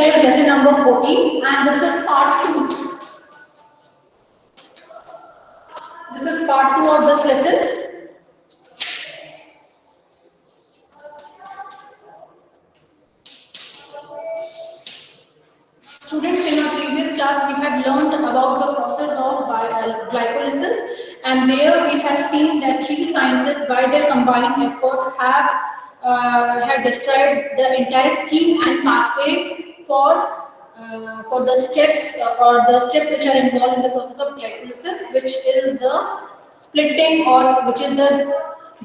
is lesson number 14 and this is part 2. This is part 2 of this lesson. Students, in our previous class we have learned about the process of glycolysis, and there we have seen that 3 scientists by their combined effort have described the entire scheme and pathway for the steps or the steps which are involved in the process of glycolysis, which is the splitting or which is the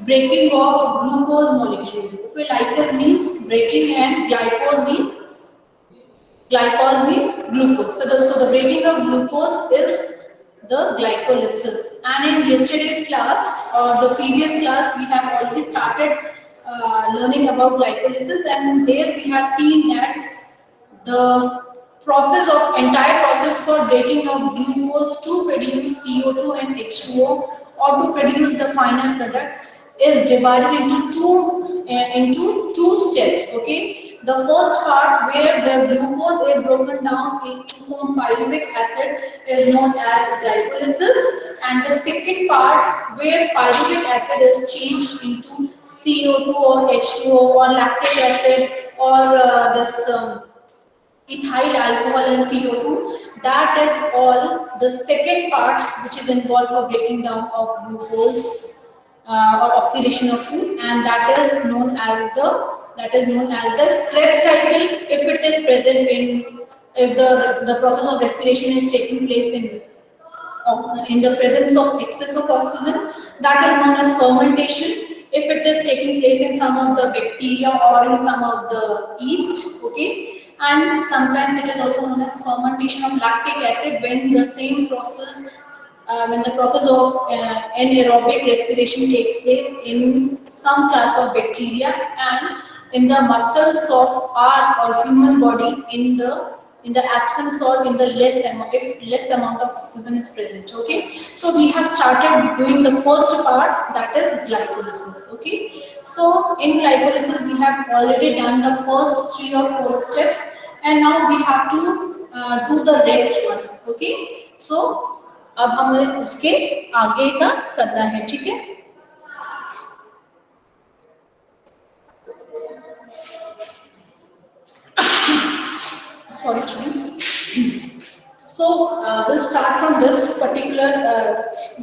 breaking of glucose molecule. Okay, lysis means breaking and glycose means glucose. So the breaking of glucose is the glycolysis. And in yesterday's class or the previous class, we have already started learning about glycolysis, and there we have seen that the entire process for breaking of glucose to produce CO2 and H2O or to produce the final product is divided into two steps. Okay, the first part where the glucose is broken down into form pyruvic acid is known as glycolysis, and the second part where pyruvic acid is changed into CO2 or H2O or lactic acid or this ethyl alcohol and CO2. That is all the second part which is involved for breaking down of glucose or oxidation of food, and that is known as the Krebs cycle if it is present if the process of respiration is taking place in the presence of excess of oxygen. That is known as fermentation if it is taking place in some of the bacteria or in some of the yeast. Okay, and sometimes it is also known as fermentation of lactic acid when the same process when the process of anaerobic respiration takes place in some class of bacteria and in the muscles of our or human body in the absence or in the less amount of oxygen is present. Okay, so we have started doing the first part, that is glycolysis. Okay, so in glycolysis we have already done the first 3 or 4 steps, and now we have to do the rest one. Okay, so अब हमें उसके आगे का करना है. ठीक है, sorry students. So we'll start from this particular.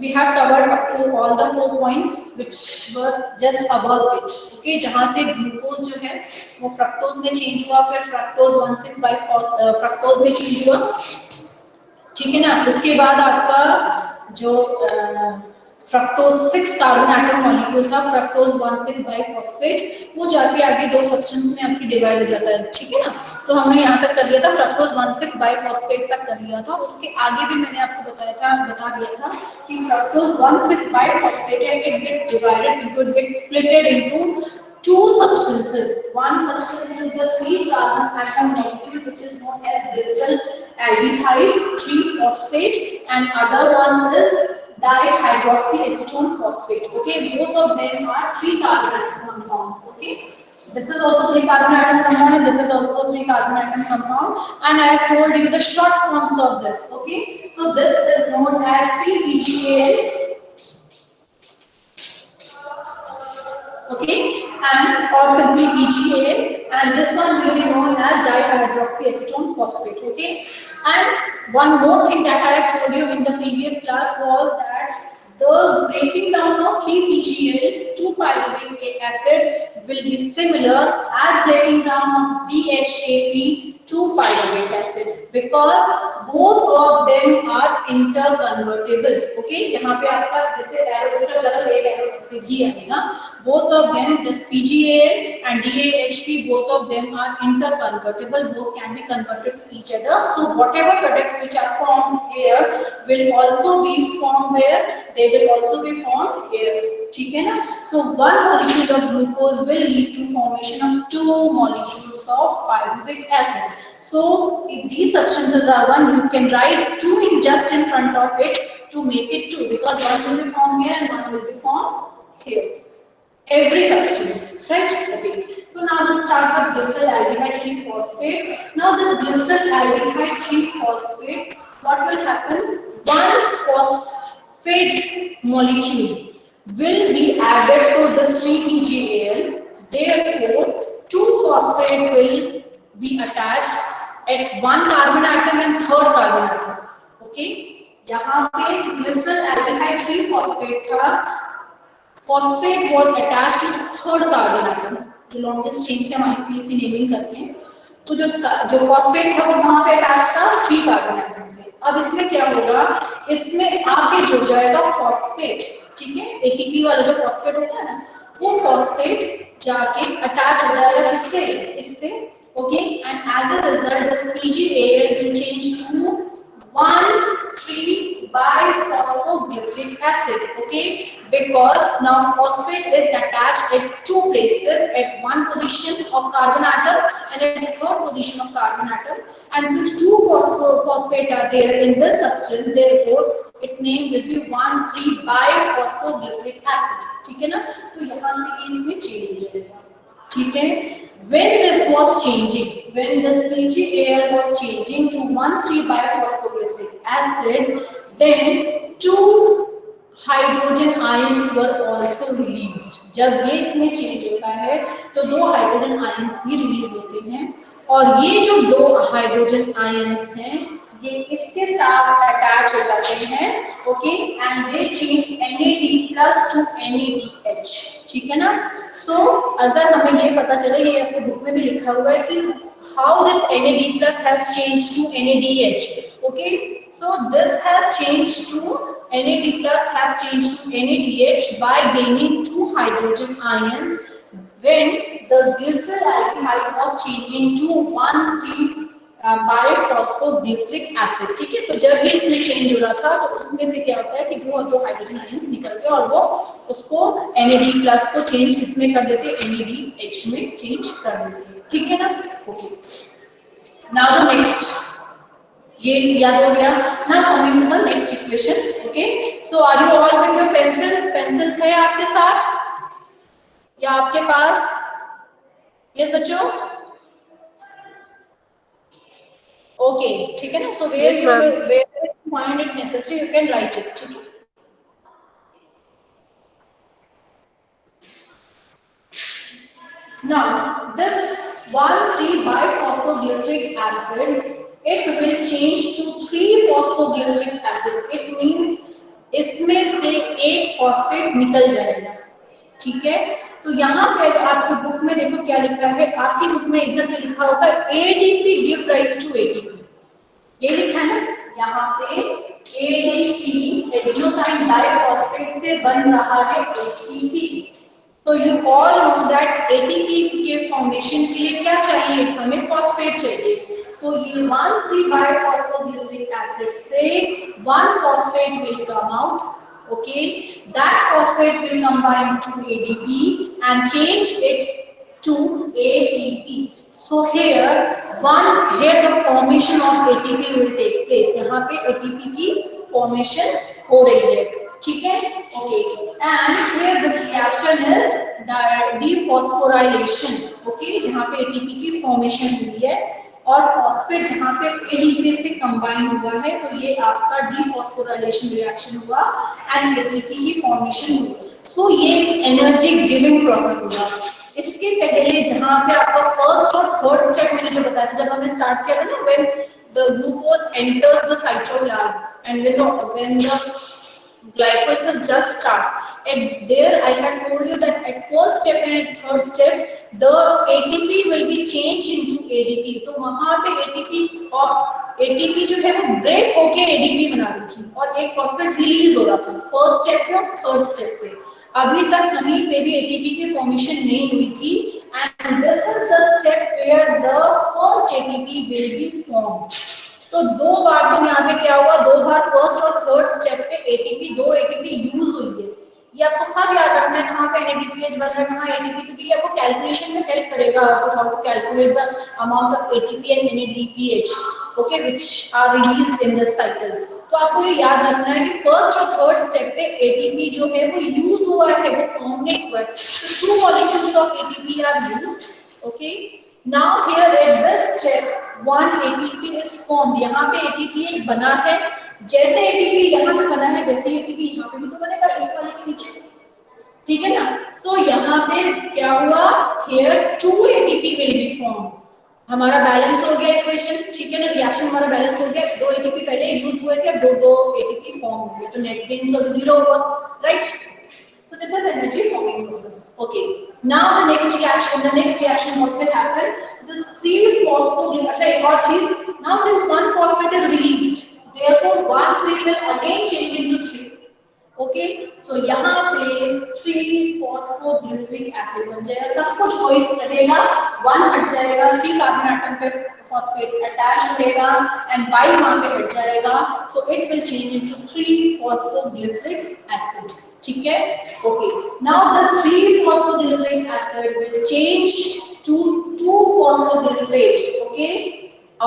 We have covered up to all the 4 points which were just above it. Okay, जहाँ से ग्लूकोज जो है वो फ्रक्टोज में चेंज हुआ, फिर फ्रक्टोज 1,6 बाई फ्रक्टोज में चेंज हुआ. ठीक है ना. उसके बाद आपका जो फ्रक्टोज 6 कार्बन एटम मॉलिक्यूल था, फ्रक्टोज 1,6 बाई फॉस्फेट, वो जाके आगे 2 सब्सटेंस में आपकी डिवाइड हो जाता है. ठीक है ना. तो हमने यहाँ तक कर लिया था, फ्रक्टोज 1,6 बाई फॉस्फेट तक कर लिया था. उसके आगे भी मैंने आपको बता दिया था कि फ्रक्टोज 1,6 बाई फॉस्फेट है, it gets divided into, it gets splitted into 2 substances. One substance is the 3 carbon atom molecule which is known as digital aldehyde 3-phosphate, and other one is dihydroxyacetone phosphate. Okay, both of them are 3 carbon atom compounds. Okay, this is also 3 carbon atom compound and this is also 3 carbon atom compound, and I have told you the short forms of this. Okay, so this is known as 3-PGAL. Okay, and or simply PGAL, and this one will be known as dihydroxyacetone phosphate. Okay, and one more thing that I have told you in the previous class was that the breaking down of 3-PGAL to pyruvic acid will be similar as breaking down of DHAP to pyruvic acid, because both of them are interconvertible. Okay, यहाँ पे आपका जैसे arrow structure एक arrow ऐसे भी आएगा. Both of them, this PGAL and DAHP, both of them are interconvertible. Both can be converted to each other. So whatever products which are formed here will also be formed where they will also be formed here. ठीक है ना. So one molecule of glucose will lead to formation of 2 molecules of pyruvic acid. So if these substances are one, you can write 2 just in front of it to make it 2, because one will be formed here and one will be formed here. Every substance, right? Okay. So now let's start with glyceraldehyde 3-phosphate. Now this glyceraldehyde 3-phosphate, what will happen? One phosphate molecule will be added to this 3-PGAL. Therefore, 2-phosphate will be attached at one carbon atom and third carbon atom. Okay? यहाँ पे glyceraldehyde 3-phosphate था, phosphate was attached to third carbon atom. जो longest chain से हम IUPAC naming करते हैं, तो जो phosphate था वो वहाँ पे attached था 3 carbon atom से. अब इसमें क्या होगा? इसमें आगे जुड़ जाएगा phosphate, ठीक है? ATP वाला जो phosphate होता है ना, वो phosphate जाके attach हो जाएगा किससे? इससे, okay? And as a result, this PGAL will change to 1,3-biphosphoglyceric acid, okay, because now phosphate is attached at two places, at one position of carbon atom and at the third position of carbon atom, and since two phosphate are there in this substance, therefore its name will be 1,3-biphosphoglyceric acid. ठीक है ना? तो यहाँ से इसमें change हो जाएगा, ठीक है? When this was changing, when this PGAL was changing to 1,3-biphosphoglyceric acid, then 2 hydrogen ions were also released. जब ये इसमें चेंज होता है तो 2 हाइड्रोजन आयंस भी रिलीज होते हैं, और ये जो 2 हाइड्रोजन आयंस हैं ये इसके साथ अटैच हो जाते हैं, okay, and they change NAD+ to NADH, ठीक है ना? सो अगर हमें ये पता चले, ये आपके बुक में भी लिखा हुआ है कि how this NAD+ has changed to NADH, okay, so this has changed to NAD+ has changed to NADH by gaining 2 hydrogen ions when the glyceraldehyde was changing to 1,3-biphosphoglyceric acid, ठीक है? तो जब ये इसमें चेंज हो रहा था तो उसमें से क्या होता है कि जो 2 हाइड्रोजन आयंस निकलते हैं और वो उसको NAD+ को चेंज किसमें कर देते हैं? NADH में चेंज कर देते हैं, ठीक है ना? ओके, नाउ द नेक्स्ट, ये याद हो गया ना? Coming to the next equation, okay, so are you all with your pencils? Pencils है आपके साथ या आपके पास? ये बच्चों, ओके, ठीक है ना? So where you find it necessary you can write it, ठीक है? Now this 1,3-biphosphoglyceric acid, it will change to 3-phosphoglyceric acid. It means इसमें से एक फॉस्फेट निकल जाएगा, ठीक है? तो यहाँ पे आपकी बुक में देखो क्या लिखा है, आपकी बुक में इधर पे लिखा होगा ADP give rise to ATP, ये लिखा है ना यहाँ पे? ADP एडिनोसाइन डाइफॉस्फेट से बन रहा है ATP. तो you all know that ATP के फॉर्मेशन के लिए क्या चाहिए? हमें फॉस्फेट चाहिए. तो ये 1,3-biphosphoglyceric acid से 1 phosphate will come out, okay, that phosphate will combine to ADP and change it to ATP. So here the formation of ATP will take place. यहाँ पे ATP की formation हो रही है, ठीक है? Okay, and here this reaction is dephosphorylation, okay, जहाँ पे ATP की formation हुई है और फॉस्फेट जहाँ पे ADP से कंबाइन हुआ है, तो ये आपका डीफॉस्फोराइलेशन रिएक्शन हुआ एंड ATP की फॉर्मेशन हुई. सो ये एनर्जी गिविंग प्रोसेस हुआ. इसके पहले जहाँ पे आपका फर्स्ट और थर्ड स्टेप मैंने जो बताया था, जब हमने स्टार्ट किया था ना, when the glucose enters the cytoplasm and when the glycolysis just starts, and there I had told you that at first step and at third step the ATP will be changed into ADP. तो वहाँ पे ATP जो है वो break होके ADP बना रही थी और एक फॉस्फेट रिलीज हो रहा था फर्स्ट स्टेप पे और थर्ड स्टेप पे. अभी तक कहीं पे भी ATP की फॉर्मेशन नहीं हुई थी, and this is the step where the first ATP will be formed. तो 2 बार तो यहाँ पे क्या हुआ, 2 बार फर्स्ट और थर्ड स्टेप पे दो ATP यूज हुई है. ये आपको सब याद रखना है कहाँ पे NADPH बन रहा है, कहाँ ATP, क्योंकि ये आपको कैलकुलेशन में हेल्प करेगा आपको how to calculate the amount of ATP and NADPH, okay, which are released in this cycle. तो आपको ये याद रखना है कि फर्स्ट और थर्ड स्टेप पे एटीपी जो है वो यूज हुआ है, वो फॉर्म नहीं हुआ है। तो 2 molecules of ATP are used. Okay. Now here at this step 1 ATP is formed. यहाँ पे ATP एक बना है, जैसे ATP यहाँ पे बना है वैसे ATP यहाँ पे भी तो बनेगा इस वाले के नीचे, ठीक है ना। सो यहाँ पे क्या हुआ, here 2 ATP will be formed. हमारा बैलेंस हो गया इक्वेशन, ठीक है ना, रिएक्शन हमारा बैलेंस हो गया, 2 एटीपी पहले यूज हुए थे, अब 2 एटीपी फॉर्म हो गए, तो नेट गेन तो 0 हुआ, right. So this is energy forming process. Okay. Now the next reaction, what will happen? The 3 phosphoglycerate. अच्छा एक और चीज. Now since 1 phosphate is released, therefore 1 3 will again change into 3. Okay, सो यहाँ पे 3 फॉस्फोग्लिसरिक एसिड बन जाएगा, सब कुछ वही रहेगा, 1 हट जाएगा, 3 कार्बन एटम पे फॉस्फेट अटैच रहेगा एंड बाई वहां पे हट जाएगा, so it will change into 3 phosphoglyceric acid, ठीक है। Okay, now the 3 phosphoglyceric acid will change to 2 phosphoglycerate, okay.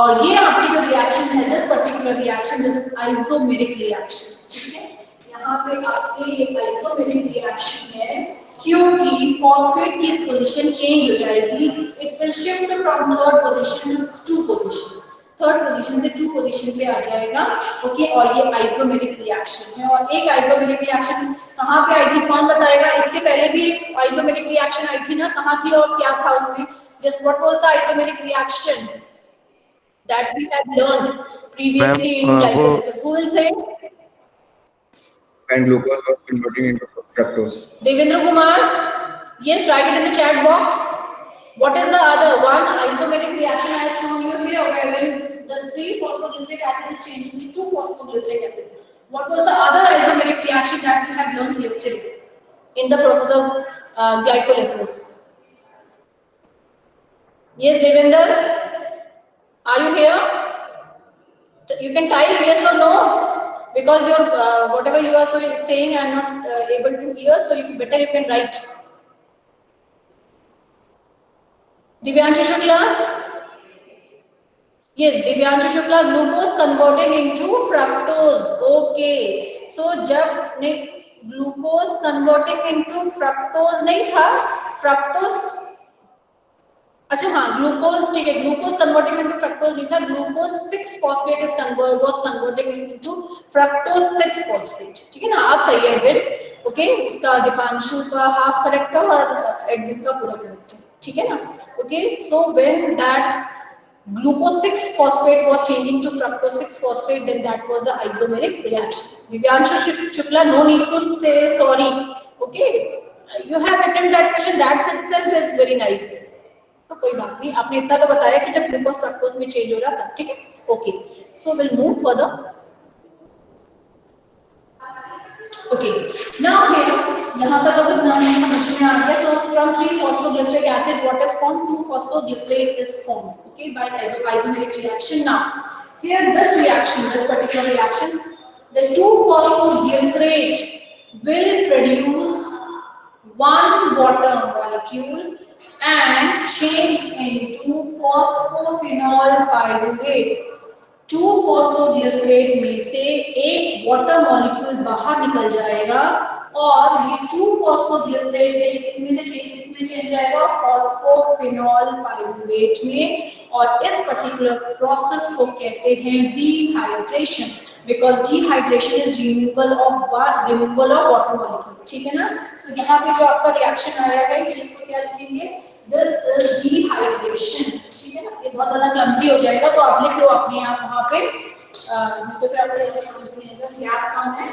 और ये आपकी जो रिएक्शन है, this particular reaction, this is isomeric reaction, ठीक है। यहाँ पे आपके ये आइसोमेरिक रिएक्शन है, क्योंकि फॉस्फेट की पोजीशन चेंज हो जाएगी, it will shift from third position to 2 position, third position से 2 पोजीशन पे आ जाएगा, ओके। और ये आइसोमेरिक रिएक्शन है, और एक आइसोमेरिक रिएक्शन कहाँ पे आई थी, कौन बताएगा? इसके पहले भी एक आइसोमेरिक रिएक्शन आई थी ना, कहाँ थी और क्या था उसमें? Just what was the isomeric reaction that we have learned previously in glycolysis? Who will say? And glucose was converting into fructose. Devendra Kumar, yes, write it in the chat box. What is the other one? Isomeric reaction I have shown you here, where when the 3 phosphoglyceric acid is changing to 2 phosphoglyceric acid. What was the other isomeric reaction that we have learned yesterday in the process of glycolysis? Yes, Devendra, are you here? You can type yes or no, because your whatever you are saying I am not able to hear, so better you can write. Divyanshu Shukla, yes, Divyanshu Shukla, glucose converting into fructose, okay. So जब ने glucose converting into fructose नहीं था, fructose, अच्छा हाँ, glucose, ठीक है, glucose converting into fructose नहीं था, glucose 6 phosphate is was converting into fructose 6 phosphate, ठीक है ना। आप सही है एडविन, ओके, उसका दीपांशु का हाफ करेक्ट है और एडविन का पूरा करेक्ट है, ठीक है ना। Okay, so when that glucose 6 phosphate was changing to fructose 6 phosphate, then that was the isomeric reaction. Divyanshu Shukla, no need to say sorry, okay, you have attempted that question, that itself is very nice. तो कोई बात नहीं, आपने इतना तो बताया कि जब ग्लूकोज फ्रक्टोज में चेंज हो रहा था, ठीक है। Okay, so will move further. Okay, now here यहाँ तक अगर हमें समझ में आ गया, तो from 3 phosphoglyceric acid what is formed, 2 phosphoglycerate is formed, okay, by isomeric reaction. Now here this reaction, this particular reaction, the 2 phosphoglycerate will produce 1 water molecule and change into phosphophenol pyruvate. 2 phosphoglycerate में से एक water molecule बाहर निकल जाएगा, और ये 2 phosphoglycerate है, इसमें से इसमें चेंज जाएगा phosphophenol pyruvate में, और इस पर्टिकुलर प्रोसेस को कहते हैं dehydration, because dehydration is removal of water molecule, ठीक है ना। तो यहाँ पे जो आपका रिएक्शन आया है, ये इसको क्या लिखेंगे, this is dehydration, ठीक है ना। ये बहुत ज्यादा क्लमजी हो जाएगा, तो आप लिख लो अपने आप वहाँ पे, नहीं तो फिर आपको समझ नहीं आएगा क्या काम है।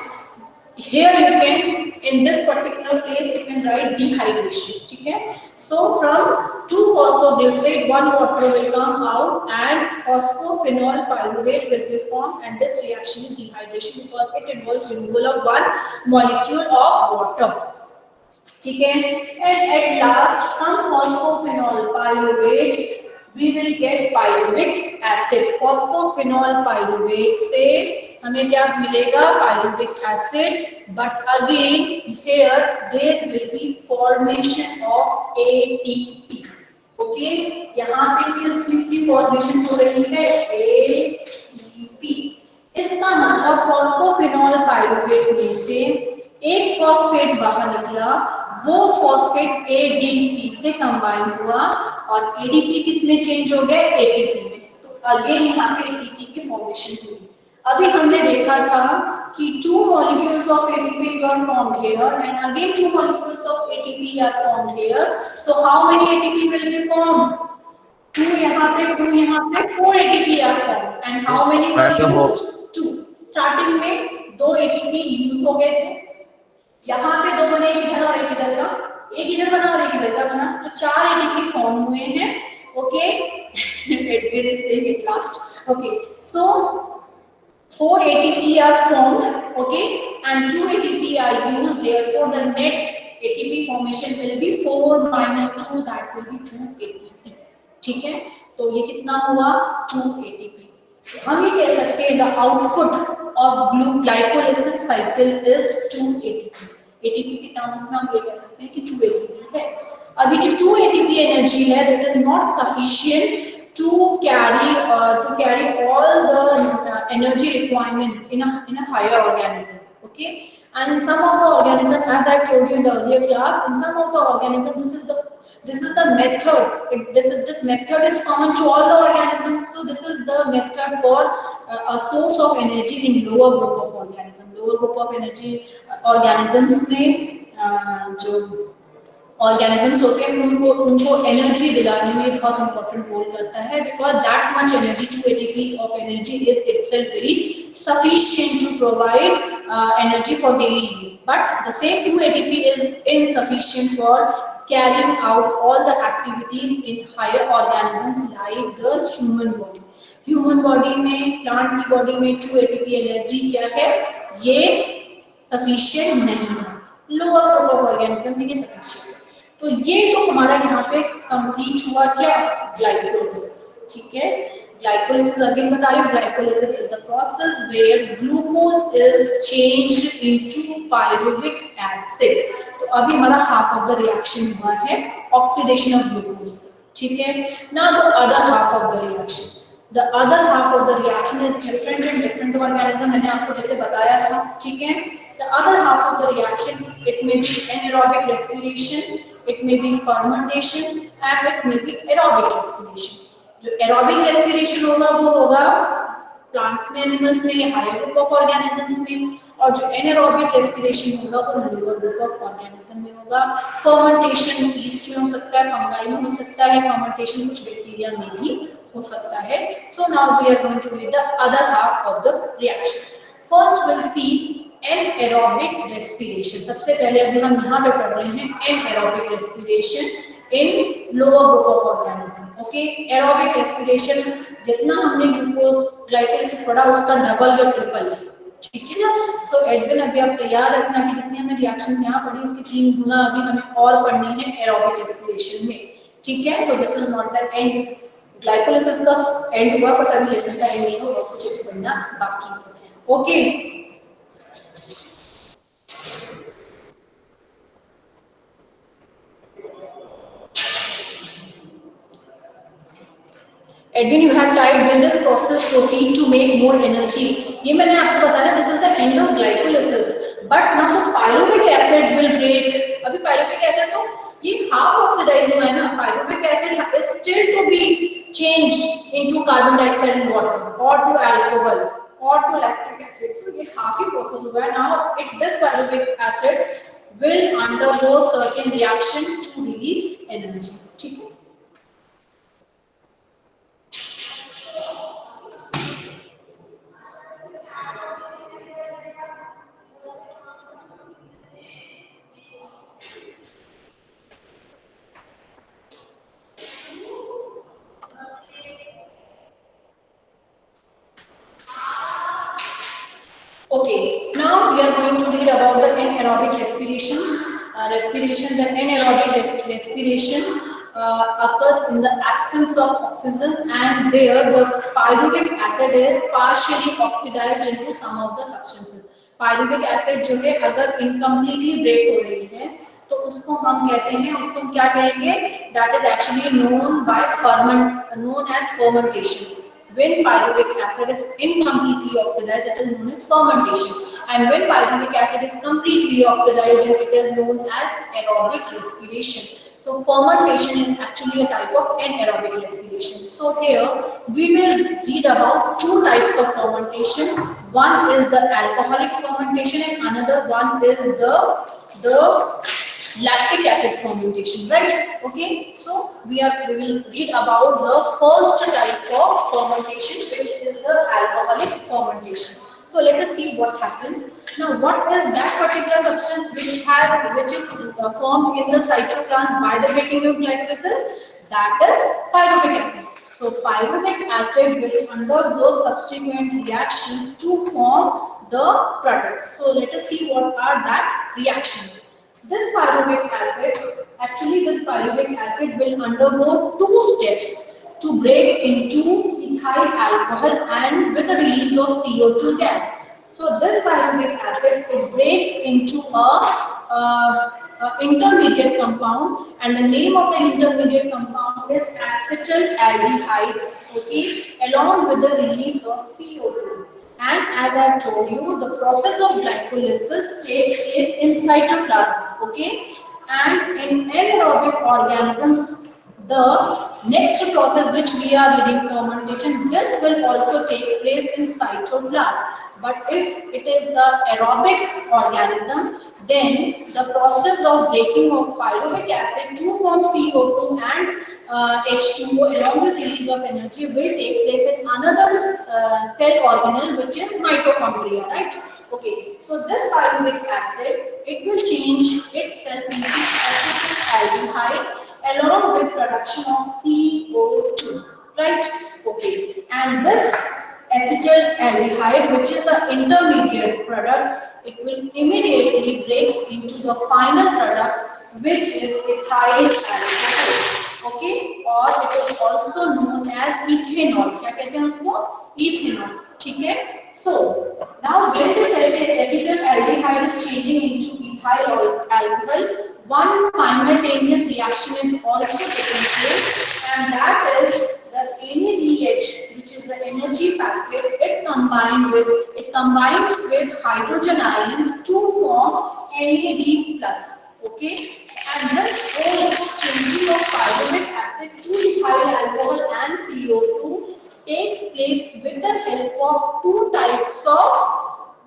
Here you can, in this particular place, you can write dehydration, ठीक है। So from 2 phosphoglycerate, 1 water will come out and phosphophenol pyruvate will be formed, and this reaction is dehydration because it involves removal of 1 molecule of water, ठीक है। And at last from phosphophenol pyruvate we will get pyruvic acid. Phosphophenol pyruvate से हमें क्या मिलेगा, pyruvic acid, but again here there will be formation of ATP, okay। यहाँ पे किस चीज की फॉर्मेशन हो रही है, ATP, इसका मतलब फॉस्फोफिनॉल पाइरुवेट में से एक फॉस्फेट बाहर निकला, वो फॉस्फेट एडीपी से कंबाइन हुआ और एडीपी किस में चेंज हो गया, एटीपी में। तो अगेन यहाँ पे एटीपी की फॉर्मेशन हुई। अभी हमने देखा था कि two molecules of ATP are formed here and again two molecules of ATP are formed here. So how many ATP will be formed? Two यहाँ पे, two यहाँ पे, four ATP are formed and how many were used? Two. Starting में दो ATP use हो गए थे, यहाँ पे दो बने, एक इधर और एक इधर का, एक इधर बना और एक इधर का बना, तो चार ATP फॉर्म हुए हैं। Okay, Edwin is saying it last. Okay, so 4 ATP are formed, okay, and 2 ATP are used. Therefore, the net ATP formation will be 4 minus 2. That will be 2 ATP. ठीक है, तो ये कितना हुआ, 2 ATP. हम ये कह सकते हैं the output of glycolysis cycle is 2 ATP. ATP के टर्म्स में हम ये कह सकते हैं कि 2 ATP है। अभी जो 2 ATP एनर्जी है, that is not sufficient to carry all the energy requirements in a higher organism. Okay, and some of the organisms, as I told you in the earlier class, in some of the organisms this is the method. This method is common to all the organisms. So this is the method for a source of energy in lower group of organisms. Lower group of energy organisms में जो organisms होते हैं उनको energy दिलाने में बहुत important role करता है, because that much energy, 2 ATP of energy is itself very sufficient to provide energy for daily use, but the same 2 ATP is insufficient for carrying out all the activities in higher organisms like the human body. Human body में, plant की body में 2 ATP energy क्या है, ये sufficient नहीं है, lower group of organism में ये sufficient है। तो ये तो हमारा यहाँ पे कंप्लीट हुआ क्या, ग्लाइकोलिसिस। ठीक है, ग्लाइकोलिसिस अगेन बता रही हूँ, glycolysis is the process where glucose is changed into pyruvic acid. तो अभी हमारा हाफ ऑफ द रिएक्शन हुआ है ऑक्सीडेशन ऑफ ग्लूकोज। ठीक है, now the other half of the reaction, the other half of the reaction is different in different organism, मैंने आपको जैसे बताया था। ठीक है, the other half of the reaction, it may be anaerobic respiration, it may be fermentation and it may be aerobic respiration. जो aerobic respiration होगा वो होगा plants में, animals में, या higher group of organisms में, और जो anaerobic respiration होगा वो lower group of organism में होगा। fermentation yeast में हो सकता है, fungi में हो सकता है, fermentation कुछ bacteria में भी हो सकता है। So now we are going to read the other half of the reaction. First we'll see anaerobic respiration. सबसे पहले अभी हम यहाँ पे पढ़ रहे हैं anaerobic respiration in lower group of organism. Okay, aerobic respiration जितना हमने ग्लूकोज ग्लाइकोलिसिस पढ़ा उसका डबल या ट्रिपल है। ठीक है ना, सो एडविन अभी आप तैयार रखना कि जितनी हमने रिएक्शन यहाँ पढ़ी उसकी 3 गुना अभी हमें और पढ़नी है एरोबिक रेस्पिरेशन में। ठीक है, so this is not the end, glycolysis का एंड हुआ बट अभी लेसन का एंड नहीं हुआ, कुछ पढ़ना बाकी है। Okay, Edwin, you have typed, will this process proceed to make more energy? ये मैंने आपको बताया, this is the end of glycolysis. But now the pyruvic acid will break. अभी pyruvic acid तो ये half oxidized हुआ है ना, pyruvic acid is still to be changed into carbon dioxide and water, or to alcohol, or to lactic acid. So ये half ही process हुआ है. Now this pyruvic acid will undergo certain reaction to release energy. ठीक है? Okay, now we are going to read about the anaerobic respiration. The anaerobic respiration occurs in the absence of oxygen, and there the pyruvic acid is partially oxidized into some of the substances. Pyruvic acid जो है अगर incompletely break हो रही है तो उसको हम कहते हैं, उसको क्या कहेंगे, that is actually known as fermentation. When pyruvic acid is incompletely oxidized, it is known as fermentation. And when pyruvic acid is completely oxidized, then it is known as aerobic respiration. So fermentation is actually a type of anaerobic respiration. So here we will read about two types of fermentation. One is the alcoholic fermentation and another one is the lactic acid fermentation, right? Okay, so we will read about the first type of fermentation, which is the alcoholic fermentation. So let us see what happens. Now, what is that particular substance which is formed in the cytoplasm by the breaking of glycolysis? That is pyruvic acid. So pyruvic acid will undergo subsequent reactions to form the products. So let us see what are that reactions. This pyruvic acid will undergo two steps to break into ethyl alcohol and with the release of CO2 gas. So this pyruvic acid, it breaks into a intermediate compound, and the name of the intermediate compound is acetaldehyde, okay, along with the release of CO2. And as I have told you, the process of glycolysis takes place in cytoplasm, okay? And in anaerobic organisms, the next process which we are reading, fermentation, this will also take place in cytoplasm. But if it is an aerobic organism, then the process of breaking of pyruvic acid to form CO2 and H2O along with release of energy will take place in another cell organelle, which is mitochondria, right? Okay, so this pyruvic acid, it will change itself into acetaldehyde along with production of CO2, right? Okay, and this acetaldehyde, which is the intermediate product, it will immediately break into the final product, which is ethyl alcohol. Okay, or it is also known as ethanol. क्या कहते हैं उसको? Ethanol. ठीक है? So now when this acetaldehyde is changing into ethyl alcohol, one simultaneous reaction is also taking place, and that is the NADH, which is the energy packet. It combines with hydrogen ions to form NAD plus. Okay, and this whole changing of pyruvic acid to ethyl alcohol and CO2 takes place with the help of two types of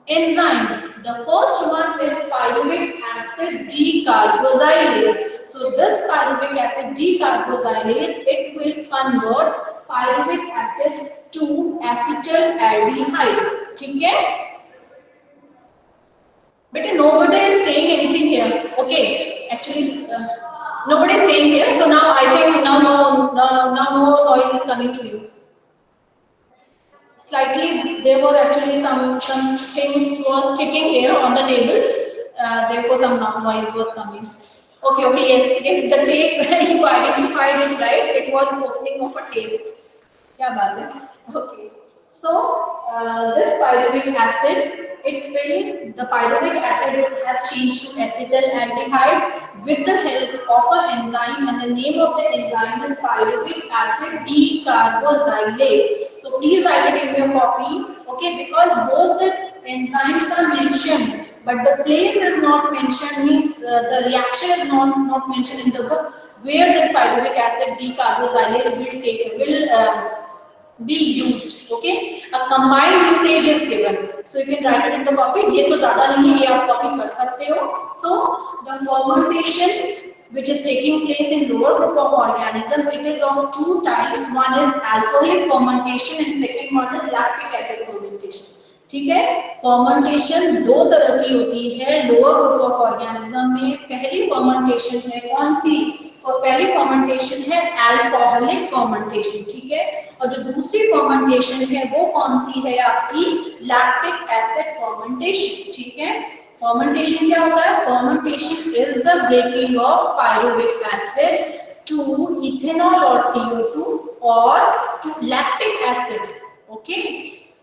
enzymes. The first one is pyruvic acid decarboxylase. So this pyruvic acid decarboxylase, it will convert pyruvic acid to acetaldehyde. ठीक है? But nobody is saying anything here. Okay, actually, nobody is saying here. So now I think now no noise is coming to you. Slightly, there was actually some things was sticking here on the table. Therefore, some noise was coming. Okay, yes, the tape you identified it right. It was opening of a tape. क्या बात है? Okay. So this pyruvic acid, the pyruvic acid has changed to acetaldehyde with the help of an enzyme, and the name of the enzyme is pyruvic acid decarboxylase. So please write it in your copy, okay? Because both the enzymes are mentioned, but the place is not mentioned. Means the reaction is not mentioned in the book where this pyruvic acid decarboxylase will be used. Okay, a combined usage is given, so you can write it in the copy. ये तो ज़्यादा नहीं है, ये आप copy कर सकते हो. So the fermentation which is taking place in lower group of organism, it is of two types. One is alcoholic fermentation and second one is lactic acid fermentation. ठीक है, फर्मेंटेशन दो तरह की होती है लोअर ग्रुप ऑफ ऑर्गेनिज्म में. पहली fermentation है कौन सी? पहली फर्मेंटेशन है अल्कोहलिक फर्मेंटेशन, ठीक है. और जो दूसरी फर्मेंटेशन है वो कौन सी है आपकी? लैक्टिक एसिड फर्मेंटेशन, ठीक है. फर्मेंटेशन क्या होता है? Fermentation is the breaking of pyruvic acid to ethanol or CO2 or to lactic acid, okay,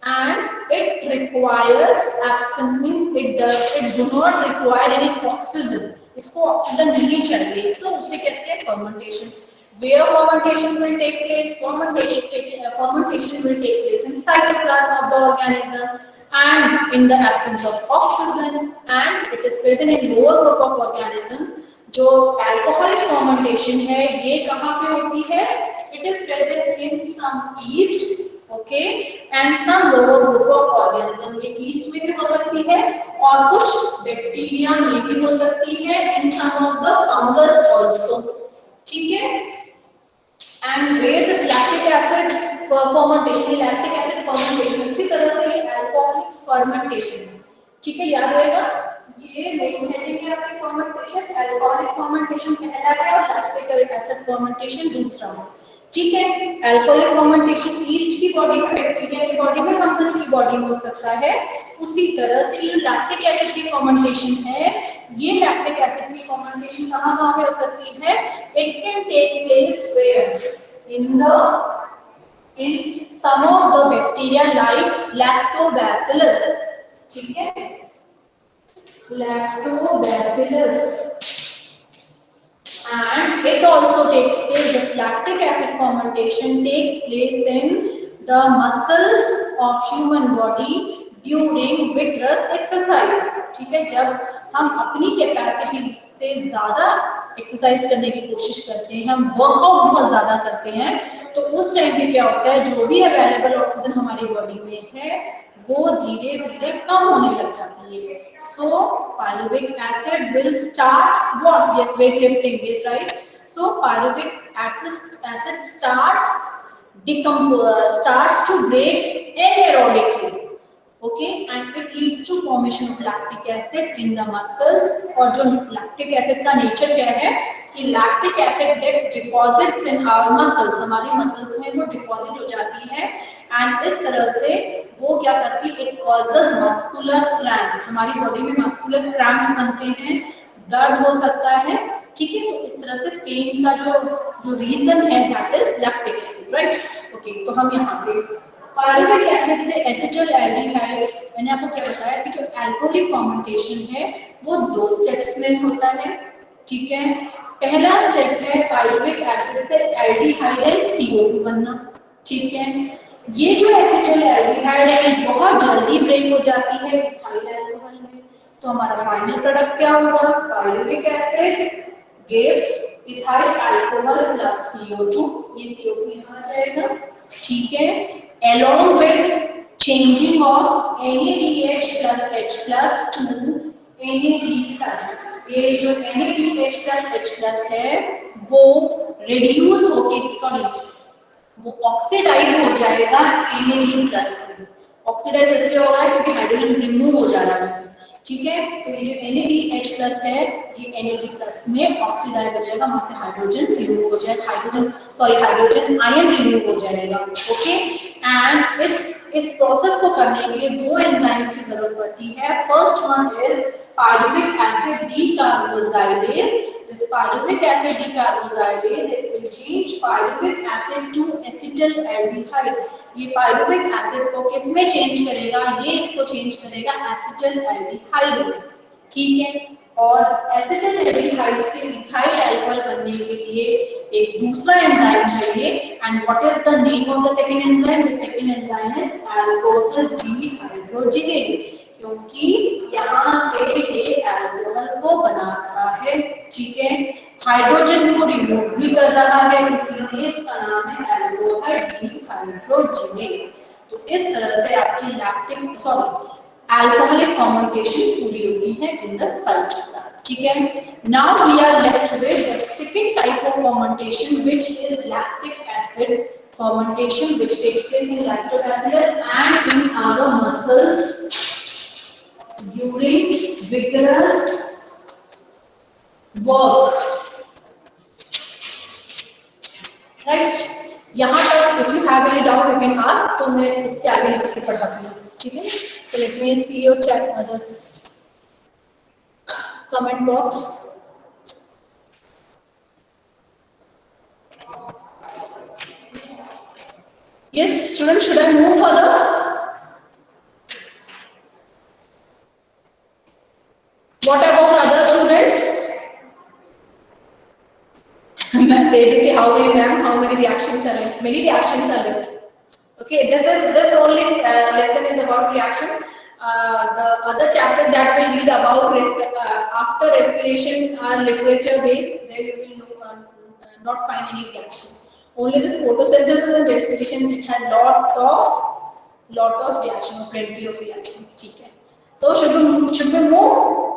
and it requires absent means it do not require any oxygen. इसको oxygen नहीं चाहिए, तो उसे कहते हैं fermentation. Where fermentation will take place? Fermentation will take place in cytoplasm of the organism and in the absence of oxygen, and it is present in lower group of organisms. जो alcoholic fermentation है ये कहाँ पे होती है? It is present in some yeast, okay, and some lower group of organism. ये yeast में भी हो सकती है और कुछ बैक्टीरिया में भी हो सकती है, in some of the fungus also. ठीक है? And where this lactic acid fermentation, lactic acid fermentation इसी तरह से ये alcoholic fermentation, ठीक है, याद रहेगा ये मेन हेडिंग है आपकी fermentation, alcoholic fermentation पहला है और lactic acid fermentation दूसरा है, ठीक है। alcoholic fermentation yeast की बॉडी में, बैक्टीरिया की बॉडी में, फंगस की बॉडी में हो सकता है, उसी तरह से ये लैक्टिक एसिड की fermentation है, ये लैक्टिक एसिड की fermentation कहाँ पे हो सकती है? It can take place where in some of the bacteria like lactobacillus, ठीक है, lactobacillus, and it also takes place, this lactic acid fermentation takes place in the muscles of human body during vigorous exercise, ठीक है, जब हम अपनी capacity से ज्यादा exercise करने की कोशिश करते हैं, हम वर्कआउट बहुत ज्यादा करते हैं, तो उस टाइम पे क्या होता है, जो भी अवेलेबल ऑक्सीजन हमारी बॉडी में है वो धीरे धीरे कम होने लग जाती है। So pyruvic acid will start what? Yes, weight lifting, yes right. So pyruvic acid starts to break anaerobically, okay, and it leads to formation of lactic acid in the muscles। और जो lactic acid का nature क्या है कि lactic acid gets deposits in our muscles, हमारी muscles में वो deposit हो जाती है, एंड इस तरह से वो क्या करती है, इट कॉजेज मस्कुलर क्रैम्प्स, हमारी बॉडी में मस्कुलर क्रैम्प्स बनते हैं, दर्द हो सकता है, ठीक है। तो इस तरह से पेन का जो रीजन है that is lactic acid, right, okay. तो हम यहाँ पे पायरुविक एसिड से एसिटाल्डिहाइड, मैंने आपको क्या बताया कि जो अल्कोहलिक फर्मेंटेशन है वो 2 स्टेप्स में होता है, ठीक है। पहला स्टेप है पायरुविक एसिड से एल्डिहाइड एंड CO2 बनना, ठीक है। ये जो एसिटाल्डिहाइड है ये बहुत जल्दी ब्रेक हो जाती है इथाइल अल्कोहल में, तो हमारा फाइनल प्रोडक्ट क्या होगा? Pyruvic acid gives ethyl alcohol plus CO2, ये CO2 यहाँ आ जाएगा, ठीक है, along with changing of NADH plus H plus to NAD plus। ये जो NADH plus H plus है वो रिड्यूस होके, सॉरी, वो ऑक्सीडाइज हो जाएगा NAD प्लस में। ऑक्सीडाइज इसलिए हो रहा है क्योंकि हाइड्रोजन रिमूव हो जा रहा है, ठीक है। तो ये जो NADH प्लस है ये NAD प्लस में ऑक्सीडाइज हो जाएगा, वहां से हाइड्रोजन रिमूव हो जाएगा, हाइड्रोजन आयन रिमूव हो जाएगा, ओके। एंड इस प्रोसेस को करने के लिए 2 एंजाइम्स की जरूरत पड़ती है। First one is pyruvic acid decarboxylase. This pyruvic acid decarboxylase, it will change pyruvic acid to acetaldehyde। ये pyruvic acid को किस में चेंज करेगा? ये इसको चेंज करेगा acetaldehyde में, ठीक है। और acetaldehyde से इथाइल अल्कोहल बनने के लिए एक दूसरा एंजाइम चाहिए, and what is the name of the second enzyme? The second enzyme is alcohol dehydrogenase, क्योंकि यहाँ पे ये अल्कोहल को बना रहा है, ठीक है, हाइड्रोजन को रिमूव भी कर रहा है, इसलिए इसका नाम है अल्कोहल डीहाइड्रोजिनेज। तो इस तरह से आपकी अल्कोहलिक फर्मेंटेशन पूरी होती है इन द साइटोप्लाज्म, ठीक है। Now we are left with the second type of fermentation which is lactic acid fermentation, which takes place in lactobacillus and in our muscles during vigorous work, right? यहाँ तक if you have any doubt you can ask, तो मैं इसके आगे next से पढ़ाती हूँ, ठीक है। So let me see your chat others comment box. Yes, students, should I move further? What about other students? मैं They just say, how many, ma'am, how many reactions are left? Many reactions are left. Okay, this only lesson is about reaction. The other chapters that will read about after respiration are literature based. There you will not find any reaction. Only this photosynthesis and respiration, it has lot of reaction or plenty of reactions. ठीक है. So should we move?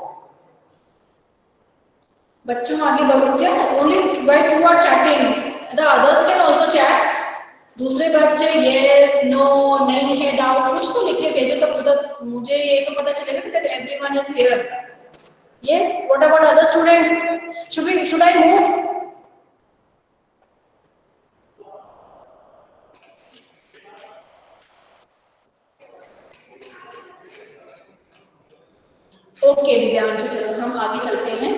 बच्चों आगे बढ़ो क्या? Only by two are chatting. The others can also chat. दूसरे बच्चे yes, no, नहीं है, डाउट, कुछ तो लिख के भेजो तो पता, मुझे ये तो पता चलेगा that everyone is here. Yes, what about other students? Should I move? Okay, Divyanshu, चलो हम आगे चलते हैं.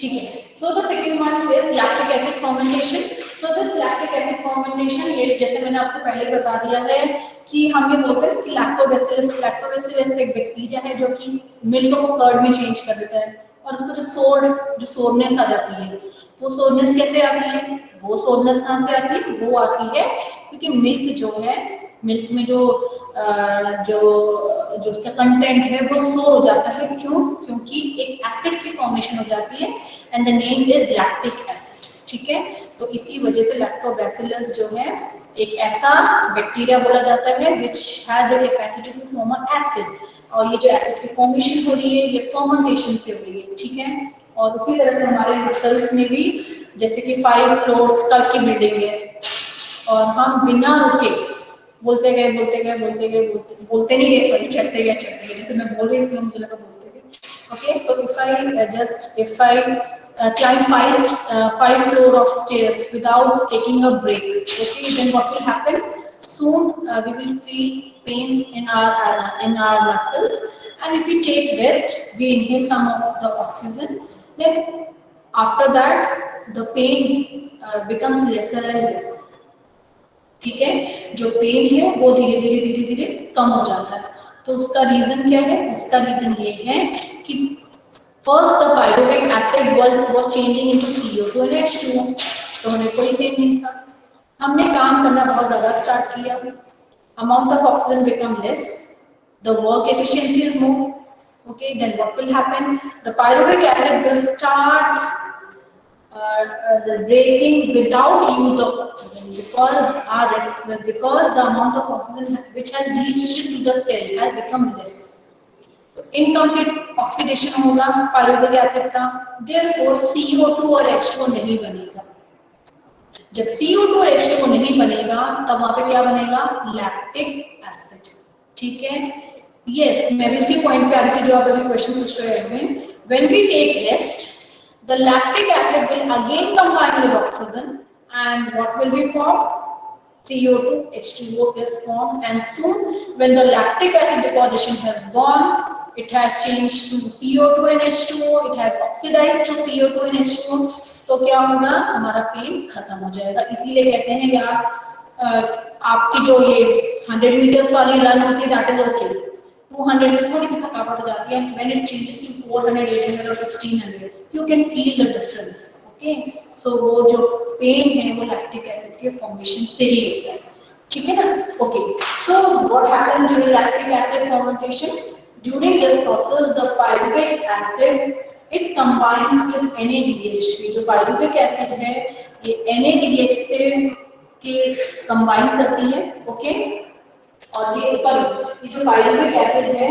ठीक है. So the second one is lactic acid fermentation. So this lactic acid fermentation, ये जैसे मैंने आपको पहले बता दिया है कि हम ये बोलते हैं कि लैक्टोबैसिलस एक बैक्टीरिया है जो कि मिल्क को कर्ड में चेंज कर देता है, और उसको जो सोरनेस आ जाती है, वो सोरनेस कैसे आती है? वो सोरनेस कहाँ से आती है? वो आती है क्योंकि मिल्क में जो उसका कंटेंट है वो सोर हो जाता है. क्यों? क्योंकि एक एसिड की फॉर्मेशन हो जाती है and the name is lactic acid. ठीक है. तो इसी वजह से लैक्टोबैसिलस जो है एक ऐसा बैक्टीरिया बोला जाता है which has the capacity to form a acid, और ये जो एसिड की फॉर्मेशन हो रही है ये फर्मेंटेशन से हो रही है. ठीक है. और उसी तरह से हमारे मसल्स में भी, जैसे कि 5 फ्लोर्स का की बिल्डिंग है और हम बिना रुके बोलते गए बोलते नहीं गए, सॉरी, चढ़ते गए, जैसे मैं बोल रही इसलिए मुझे लगा बोलते गए. Okay, so if I climb 5 floor of stairs without taking a break, okay, then what will happen? Soon we will feel pains in our muscles, and if we take rest, we inhale some of the oxygen, then after that the pain becomes lesser and lesser. ठीक है. जो pen है वो धीरे धीरे कम हो जाता है. तो उसका रीजन क्या है? उसका रीजन ये है कि first the pyruvic acid was changing into CO2 and H2O, तो हमें कोई पेन नहीं था. हमने काम करना बहुत ज्यादा स्टार्ट किया, amount of oxygen become less, the work efficiency is more. Okay, then what will happen? The pyruvic acid will start the breaking without use of oxygen, because the amount of oxygen which has reached to the cell has become less. तो incomplete oxidation होगा pyruvic acid का, therefore CO2 और H2O नहीं बनेगा. जब CO2 और H2O नहीं बनेगा तब वहां पे क्या बनेगा? Lactic acid. ठीक है. यस, मैं भी उसी पॉइंट पे आ रही थी जो आप अभी क्वेश्चन पूछ रहे हैं. When we take rest, the lactic acid will again combine with oxygen, and what will be formed? CO2, H2O is formed, and soon when the lactic acid deposition has gone, it has changed to CO2 and H2O, it has oxidized to CO2 and H2O. तो क्या होगा? हमारा pen खत्म हो जाएगा. इसीलिए कहते हैं यार आपकी जो ये 100 मीटर्स वाली रन होती है दैट इज ओके, 200 में थोड़ी सी थकावट हो जाती है, when it changes to 400, 800 or 1600, you can feel the difference. Okay, so वो जो पेन है वो लैक्टिक एसिड के फॉर्मेशन से ही होता है. ठीक है ना? Okay, so what happens during lactic acid fermentation? During this process, the pyruvic acid it combines with NADH. जो pyruvic acid है ये NADH से के combine करती है. Okay, और ये जो पायरुविक एसिड है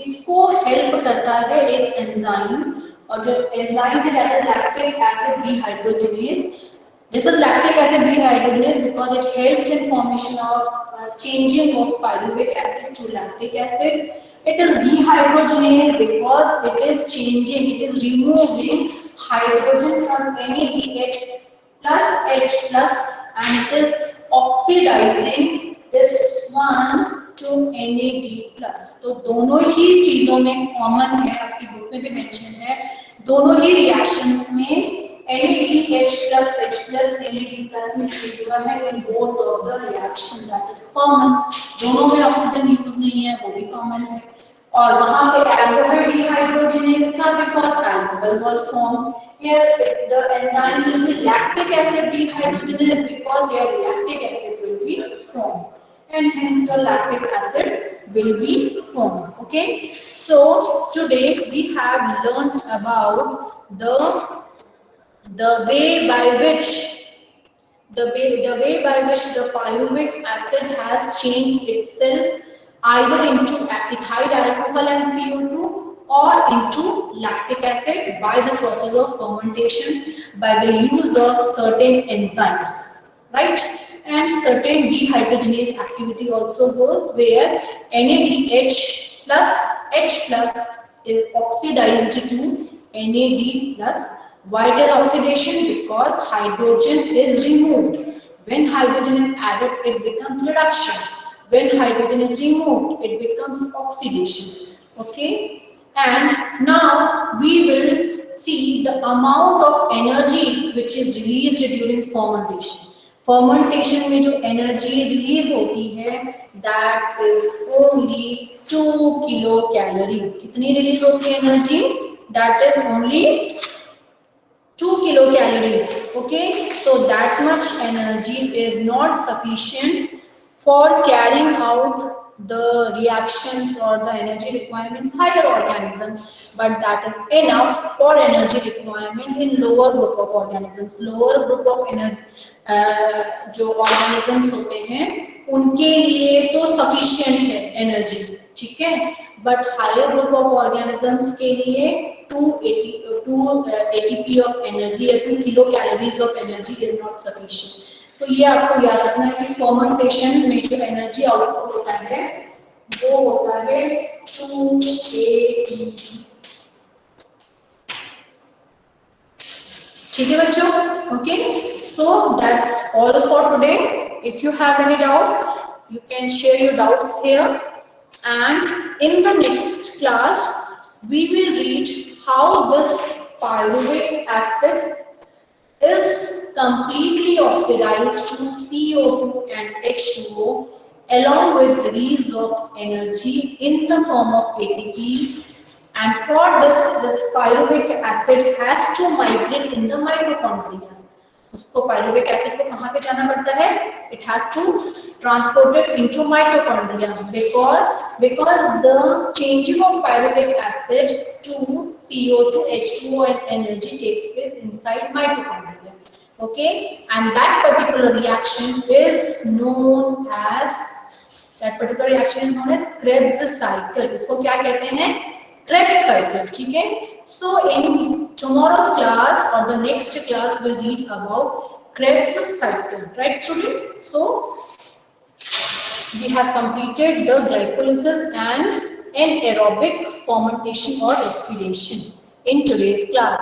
इसको हेल्प करता है एक एंजाइम, और जो एंजाइम है that is lactic acid dehydrogenase. This is lactic acid dehydrogenase because it helps in formation of changing of pyruvic acid to lactic acid. It is dehydrogenase because it is changing, it is removing hydrogen from NADH plus H plus, and it is oxidizing this one to NAD plus. तो दोनों ही चीजों में common है, आपकी book में भी mention है, दोनों ही रिएक्शंस में NADH plus H plus NAD plus में चेंज हुआ है. in both of the reaction that is common. दोनों में ऑक्सीजन यूज नहीं है वो भी कॉमन है. और वहां पे alcohol dehydrogenase था because alcohol was formed. Here the enzyme will be lactic acid dehydrogenase because here lactic acid will be formed, and hence your lactic acid will be formed. Okay, so today we have learned about the way by which the way by which the pyruvic acid has changed itself either into ethyl alcohol and CO2 or into lactic acid by the process of fermentation by the use of certain enzymes, right? And certain dehydrogenase activity also goes where NADH plus H plus is oxidized to NAD plus. Why does oxidation? Because hydrogen is removed. When hydrogen is added, it becomes reduction. When hydrogen is removed, it becomes oxidation. Okay? And now we will see the amount of energy which is released during fermentation. Fermentation में जो energy release होती है that is only 2 kilo calorie. कितनी release होती है energy? That is only 2 kilocalorie. Okay, so that much energy is not sufficient for carrying out the reactions or the energy requirements higher organisms, but that is enough for energy requirement in lower group of organisms. Lower group of जो organisms होते हैं उनके लिए तो sufficient है energy, ठीक है, but higher group of organisms के लिए 2 ATP of energy या 2 kilocalories of energy is not sufficient. तो ये आपको याद रखना है कि फर्मेंटेशन में जो एनर्जी आउटपुट होता है वो होता है 2 ATP. ठीक है बच्चों? Okay, so that's all for today. If you have any doubt you can share your doubts here, and in the next class we will read how this pyruvic acid is completely oxidized to CO2 and H2O along with release of energy in the form of ATP, and for this pyruvic acid has to migrate in the mitochondria. उसको pyruvic acid को कहाँ पे जाना पड़ता है? It has to transport it into mitochondria because the changing of pyruvic acid to CO2, H2O and energy takes place inside mitochondria. Okay, and that particular reaction is known as Krebs cycle. उसको क्या कहते हैं? Krebs cycle. ठीक है? So in tomorrow's class or the next class we'll read about Krebs cycle, right students? So we have completed the glycolysis and anaerobic fermentation or respiration in today's class.